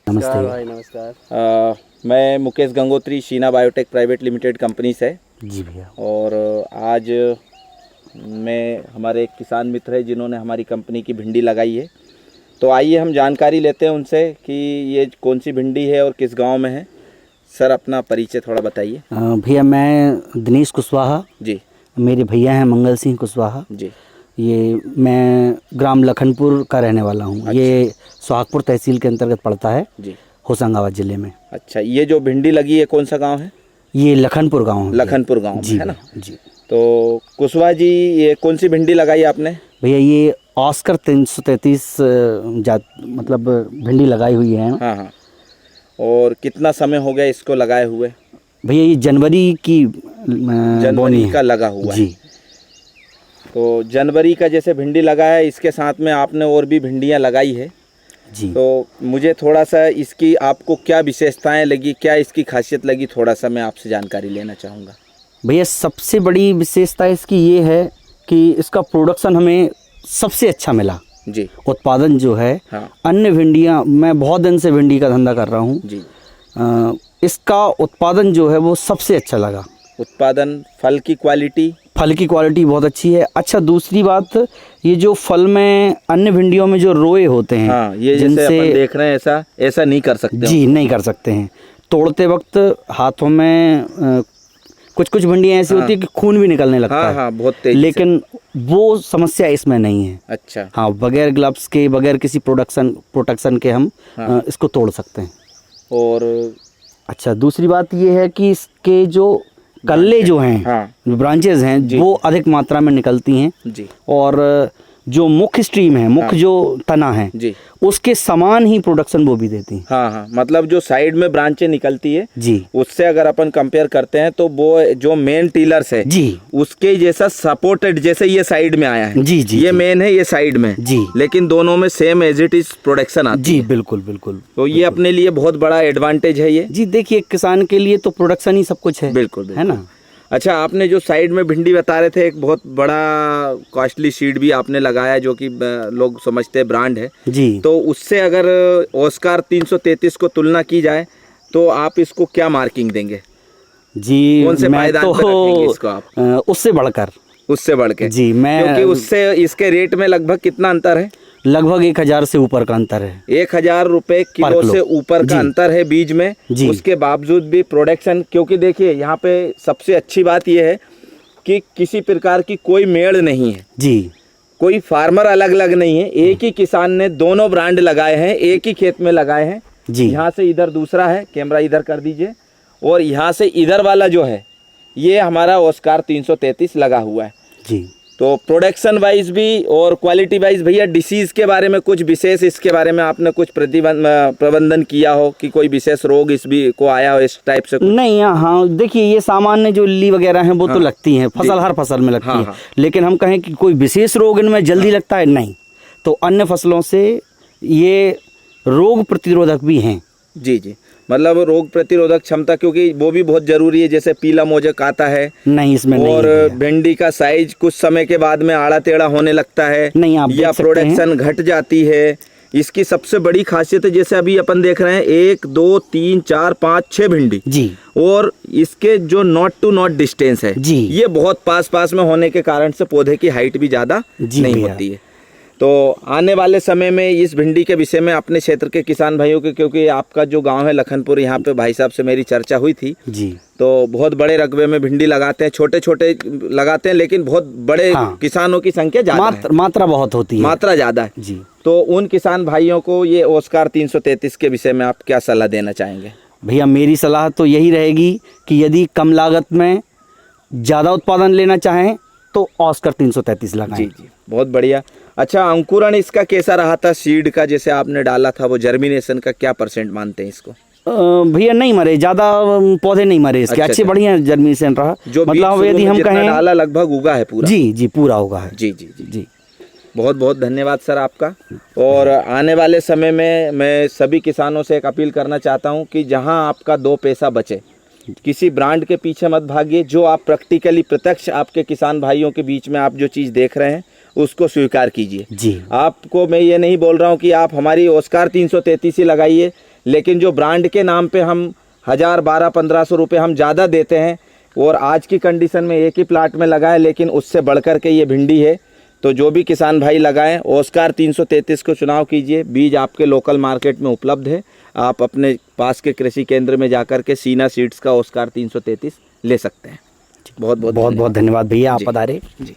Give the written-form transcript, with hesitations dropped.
नमस्ते भाई, नमस्कार। मैं Mukesh Gangotri, Sheena biotech private limited company से। जी भैया। और आज मैं हमारे एक किसान मित्र है जिन्होंने हमारी कंपनी की भिंडी लगाई है, तो आइए हम जानकारी लेते हैं उनसे कि ये कौन सी भिंडी है और किस गांव में है। सर, अपना परिचय थोड़ा बताइए। भैया मैं दिनेश कुशवाहा जी। मेरे भैया हैं मंगल सिंह कुशवाहा जी। ये मैं ग्राम लखनपुर का रहने वाला हूँ। अच्छा। ये सुहागपुर तहसील के अंतर्गत पड़ता है जी। होशंगाबाद जिले में। अच्छा, ये जो भिंडी लगी है कौन सा गांव है? ये लखनपुर गांव है। लखनपुर गांव जी है ना? जी। तो कुशवाहा जी, ये कौन सी भिंडी लगाई आपने? भैया ये ऑस्कर 333 जात मतलब भिंडी लगाई हुई है। हाँ हाँ। और कितना समय हो गया इसको लगाए हुए? भैया ये जनवरी की जनवरी का लगा हुआ जी। है। तो जनवरी का जैसे भिंडी लगा है, इसके साथ में आपने और भी भिंडियां लगाई है जी। तो मुझे थोड़ा सा इसकी आपको क्या विशेषताएं लगी, क्या इसकी खासियत लगी, थोड़ा सा मैं आपसे जानकारी लेना चाहूँगा। भैया सबसे बड़ी विशेषता इसकी ये है कि इसका प्रोडक्शन हमें सबसे अच्छा मिला। जी। उत्पादन जो है, हाँ। अन्य भिंडियाँ, मैं बहुत दिन से भिंडी का धंधा कर रहा हूँ जी। इसका उत्पादन जो है वो सबसे अच्छा लगा। उत्पादन, फल की क्वालिटी बहुत अच्छी है। अच्छा, दूसरी बात, ये जो फल में अन्य भिंडियों में जो रोए होते हैं, हाँ, ये जैसे अपन देख रहे हैं ऐसा नहीं कर सकते। जी, नहीं कर सकते हैं। तोड़ते वक्त हाथों में कुछ भिंडियाँ ऐसी होती है कि खून भी निकलने लगता है। हाँ, बहुत तेज। लेकिन वो समस्या इसमें नहीं है। अच्छा। हाँ, बगैर ग्लव्स के, बगैर किसी प्रोटेक्शन के हम इसको तोड़ सकते हैं। और अच्छा, दूसरी बात ये है कि इसके जो कल्ले जो हैं, हाँ, ब्रांचेज हैं, वो अधिक मात्रा में निकलती हैं। जी। और जो मुख्य स्ट्रीम है, मुख्य जो तना है, जी, उसके समान ही प्रोडक्शन वो भी देती हैं। हाँ हाँ, मतलब जो साइड में ब्रांचें निकलती है जी, उससे अगर अपन कंपेयर करते हैं तो वो जो मेन टीलर्स है जी, उसके जैसा सपोर्टेड, जैसे ये साइड में आया है। जी जी। ये मेन है, ये साइड में। जी। लेकिन दोनों में same as it is production आती जी, है। बिल्कुल बिल्कुल। तो ये अपने लिए बहुत बड़ा एडवांटेज है ये। जी, देखिए किसान के लिए तो प्रोडक्शन ही सब कुछ है। बिल्कुल, है ना? अच्छा, आपने जो साइड में भिंडी बता रहे थे, एक बहुत बड़ा कॉस्टली सीड भी आपने लगाया जो कि लोग समझते हैं ब्रांड है। जी। तो उससे अगर ऑस्कर 333 को तुलना की जाए तो आप इसको क्या मार्किंग देंगे? जी, कौन से पायदान पर रखेंगे इसको आप? उससे बढ़ के जी, क्योंकि उससे इसके रेट में लगभग कितना अंतर है? लगभग 1000 से ऊपर का अंतर है। 1000 रुपए किलो से ऊपर का अंतर है बीज में। उसके बावजूद भी प्रोडक्शन, क्योंकि देखिए यहाँ पे सबसे अच्छी बात यह है कि किसी प्रकार की कोई मेड़ नहीं है। जी। कोई फार्मर अलग अलग नहीं है, एक ही किसान ने दोनों ब्रांड लगाए हैं, एक ही खेत में लगाए हैं। जी। यहाँ से इधर दूसरा है, कैमरा इधर कर दीजिए, और यहाँ से इधर वाला जो है ये हमारा ऑस्कर 333 लगा हुआ है। जी। तो प्रोडक्शन वाइज भी और क्वालिटी वाइज, भैया डिसीज के बारे में कुछ विशेष, इसके बारे में आपने कुछ प्रबंधन किया हो कि कोई विशेष रोग इस भी को आया हो इस टाइप से? नहीं, हाँ, देखिए ये सामान्य जो इल्ली वगैरह हैं वो तो लगती हैं, हर फसल में लगती है। लेकिन हम कहें कि कोई विशेष रोग इनमें जल्दी लगता है, नहीं। तो अन्य फसलों से ये रोग प्रतिरोधक भी हैं। जी जी, मतलब रोग प्रतिरोधक क्षमता, क्योंकि वो भी बहुत जरूरी है। जैसे पीला मोजक आता है, नहीं इसमें, और भिंडी का साइज कुछ समय के बाद में आड़ा टेढ़ा होने लगता है, नहीं आप या प्रोडक्शन घट जाती है। इसकी सबसे बड़ी खासियत है, जैसे अभी अपन देख रहे हैं 1 2 3 4 5 6 भिंडी जी, और इसके जो नॉट टू नॉट डिस्टेंस है जी, ये बहुत पास में होने के कारण से पौधे की हाइट भी ज्यादा नहीं होती है। तो आने वाले समय में इस भिंडी के विषय में अपने क्षेत्र के किसान भाइयों के, क्योंकि आपका जो गांव है लखनपुर, यहाँ पे भाई साहब से मेरी चर्चा हुई थी जी, तो बहुत बड़े रकबे में भिंडी लगाते हैं, छोटे छोटे लगाते हैं, लेकिन बहुत बड़े किसानों की संख्या ज्यादा, मात्रा बहुत होती है, मात्रा ज्यादा है जी। तो उन किसान भाइयों को ये ऑस्कर 333 के विषय में आप क्या सलाह देना चाहेंगे? भैया मेरी सलाह तो यही रहेगी कि यदि कम लागत में ज्यादा उत्पादन लेना चाहें तो ऑस्कर 333 लगाएं। जी जी, बहुत बढ़िया। अच्छा, अंकुरण इसका कैसा रहा था? सीड का जैसे आपने डाला था, वो जर्मिनेशन का क्या % मानते हैं इसको? भैया नहीं मरे, ज्यादा पौधे नहीं मरे इसके। अच्छे बढ़िया जर्मिनेशन रहा, जो मतलब यदि हम कहें डाला लगभग उगा है पूरा। जी जी, पूरा उगा है। जी जी जी जी, बहुत बहुत धन्यवाद सर आपका। और आने वाले समय में मैं सभी किसानों से एक अपील करना चाहता हूँ कि जहाँ आपका 2 पैसा बचे, किसी ब्रांड के पीछे मत भागिए। जो आप प्रैक्टिकली प्रत्यक्ष आपके किसान भाइयों के बीच में आप जो चीज़ देख रहे हैं उसको स्वीकार कीजिए जी। आपको मैं ये नहीं बोल रहा हूँ कि आप हमारी ऑस्कार 333 ही लगाइए, लेकिन जो ब्रांड के नाम पे हम 1000, 1200-1500 रुपये हम ज़्यादा देते हैं, और आज की कंडीशन में एक ही प्लाट में लगाए, लेकिन उससे बढ़कर के ये भिंडी है। तो जो भी किसान भाई लगाएं, ऑस्कार 333 को चुनाव कीजिए। बीज आपके लोकल मार्केट में उपलब्ध है, आप अपने पास के कृषि केंद्र में जाकर के सीना सीड्स का ऑस्कार 333 ले सकते हैं। बहुत बहुत धन्यवाद भैया, आप जी। पधारे। जी।